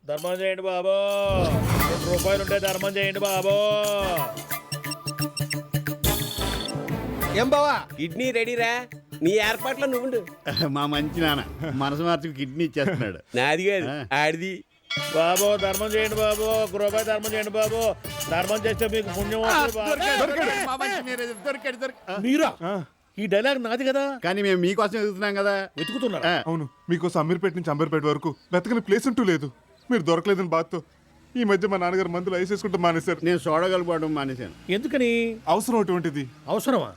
ధర్మం చేయండి బాబు. 2 రూపాయలు ఉంటే ధర్మం చేయండి బాబు. ఏం బావా కిడ్నీ రెడీరా, నీ ఏర్పాట్లో నువ్వుండు. మా మంచి నాన్న మనసు మార్చి కిడ్నీ ఇచ్చేస్తున్నాడు. నాది కాదు, ఆడిది. బాబు ధర్మం చేయండి బాబు. 1 రూపాయి ధర్మం చేయండి బాబు. ధర్మం చేస్తే మీకు పుణ్యం వస్తుంది బాబు. మీరా? ఈ డైలాగ్ నాది కదా. కానీ మేము మీకోసం ఎదుగుతున్నాం కదా. వెతుకుతున్నారు. అవును, మీకోసం అమీర్పేట నుంచి అంబర్పేట వరకు వెతకని ప్లేస్ అంటూ లేదు. మీరు దొరకలేదని బాధతో ఈ మధ్య మా నాన్నగారు మందులు వేసేసుకుంటూ మానేశారు. నేను సోడగలుపుకోవడం మానేశాను. ఎందుకని? అవసరం అటువంటిది. అవసరమా?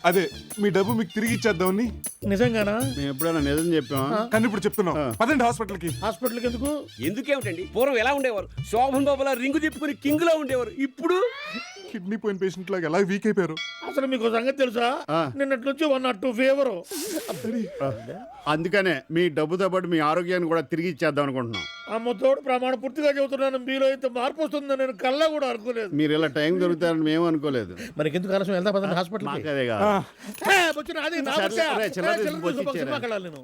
అదే మీ డబ్బు మీకు తిరిగి ఇచ్చేద్దామని. నిజంగానా? మేము ఎప్పుడైనా నిజం చెప్పామా? కానీ ఇప్పుడు చెప్తున్నాం, పదండి హాస్పిటల్కి. హాస్పిటల్కి ఎందుకు? ఎందుకేమిటండి, పూర్వం ఎలా ఉండేవారు? శోభన్ బాబులా రింగు తిప్పుకుని కింగ్ లో ఉండేవారు. ఇప్పుడు కిడ్నీ పోయిన పేషెంట్ లాగా ఎలా వీక్ అయిపోయారు. అసలు మీకు సంగతి తెలుసా? నిన్నటి నుంచి 102 ఫీవర్. అందుకనే మీ డబ్బుతో పాటు మీ ఆరోగ్యాన్ని కూడా తిరిగి ఇచ్చేద్దాం అనుకుంటున్నాం. అమ్మతోడు ప్రమాణ పూర్తిగా చెబుతున్నాను, మీలో ఇంత మార్పు వస్తుందని నేను కల్లా కూడా అనుకోలేదు. మీరు ఇలా టైం దొరుకుతారని మేము అనుకోలేదు. మనకి ఎందుకు ఆలస్యం? వెళ్తా పదండి హాస్పిటల్. మాకదే కాదు. నేను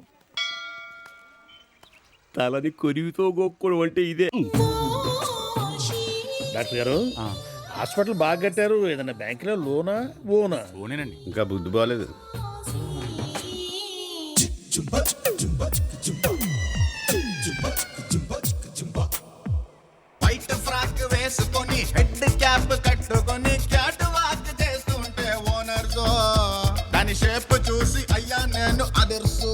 తలని కొరివితో గోక్కోవడం అంటే ఇదే. డాక్టర్ గారు, హాస్పిటల్ బాగా కట్టారు. ఏదన్నా బ్యాంకులో లోనా? ఓనా? ఓనేనండి. ఇంకా బుద్ధి బాగాలేదు. వైట్ ఫ్రాక్ వేసుకొని హెడ్ క్యాప్ కట్టుకొని క్యాట్ వాక్ చేస్తుంటే ఓనర్స్ దాని షేప్ చూసి అయ్యా నేను అదర్సు.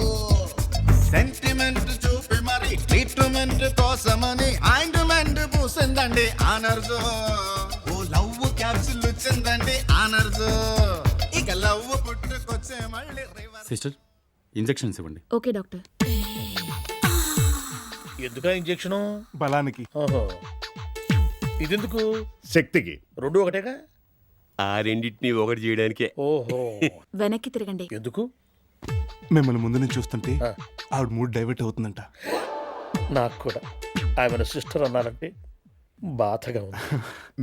సెంటిమెంట్ చూపి మరి ట్రీట్మెంట్ కోసమని ఆయింట్మెంట్ పూసిందండి ఆనర్స్. ఓ లవ్ క్యాప్సుల్ వచ్చిందండి ఆనర్స్. ఇక లవ్ పుట్టుకొచ్చే మళ్ళీ సిస్టర్, ఇంజెక్షన్స్ ఇవ్వండి. Okay doctor. ఎందుకా ఇంజెక్షను? బలానికి. ఓహో, ఇదెందుకు? శక్తికి. 2 ఒకటేగా. ఆ రెండింటిని ఒకటి చేయడానికే. ఓహో. వెనక్కి తిరగండి. ఎందుకు? మిమ్మల్ని ముందు నుంచి చూస్తుంటే ఆవిడ మూడ్ డైవర్ట్ అవుతుందంట. నాకు కూడా ఆమె సిస్టర్ అన్నారంటే బాధగా ఉంది.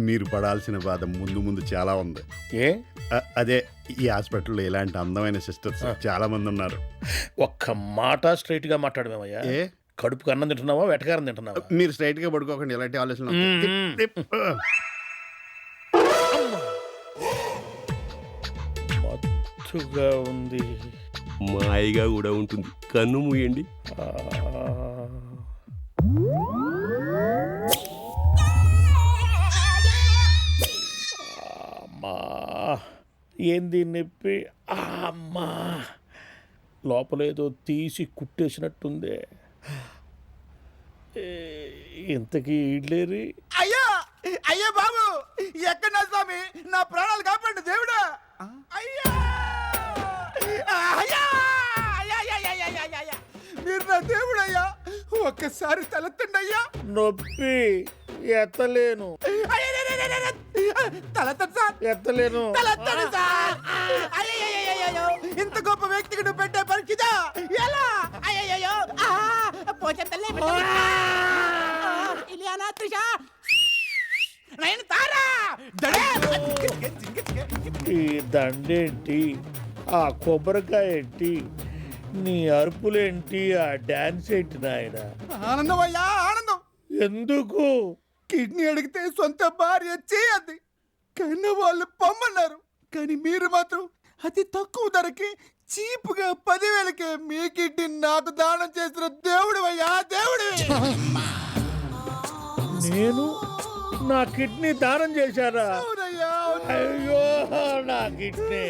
మీరు పడాల్సిన బాధ ముందు ముందు చాలా ఉంది. ఏ? అదే, ఈ హాస్పిటల్లో ఇలాంటి అందమైన సిస్టర్స్ చాలా మంది ఉన్నారు. ఒక్క మాట స్ట్రైట్ గా మాట్లాడమేమయ్యా. ఏ? కడుపుకి అన్నం తింటున్నావా, వెటకారం తింటున్నావా? మీరు స్ట్రైట్ గా పడుకోకండి, ఇలాంటి ఆలోచన. మత్తుగా ఉంది. మాయగా కూడా ఉంటుంది. కన్ను మూయండి. అమ్మా, ఏంది నొప్పి? అమ్మా, లోపలేదో తీసి కుట్టేసినట్టుంది. ఇంతకీ ఇడ్లేరి? అయ్యా అయ్యా బాబు, ఎక్కడ స్వామి, నా ప్రాణాలు కాపాడు దేవుడా. అయ్యా అయ్యా అయ్యా, మీరు నా దేవుడయ్యా. ఒక్కసారి తలెత్తండి అయ్యా. నొప్పి ఎత్తలేను. తలెత్తండి సార్. ఎత్తలేను. తలెత్తండి సార్. అయ్యో, ఇంత గొప్ప వ్యక్తికి నువ్వు పెట్టే పరిస్థితి ఎలా? అయ్యో పోచెత్తలే ఇలియానా త్రిష నేను తారా. ఈ దండేంటి, ఆ కొబ్బరికాయ ఏంటి, నీ అరుపులేంటి, ఆ డాన్స్ ఏంటి నాయన? ఆనందం అయ్యా, ఆనందం. ఎందుకు? కిడ్నీ అడిగితే సొంత భార్య చేయద్ది, కన్న వాళ్ళు పొమ్మన్నారు. కానీ మీరు మాత్రం అతి తక్కువ ధరకి చీప్గా 10,000కే మీ కిడ్నీ నాకు దానం చేసిన దేవుడు అయ్యా, దేవుడు. నేను నా కిడ్నీ దానం చేశారా? అవునయ్యా. అయ్యో, నా కిడ్నీ.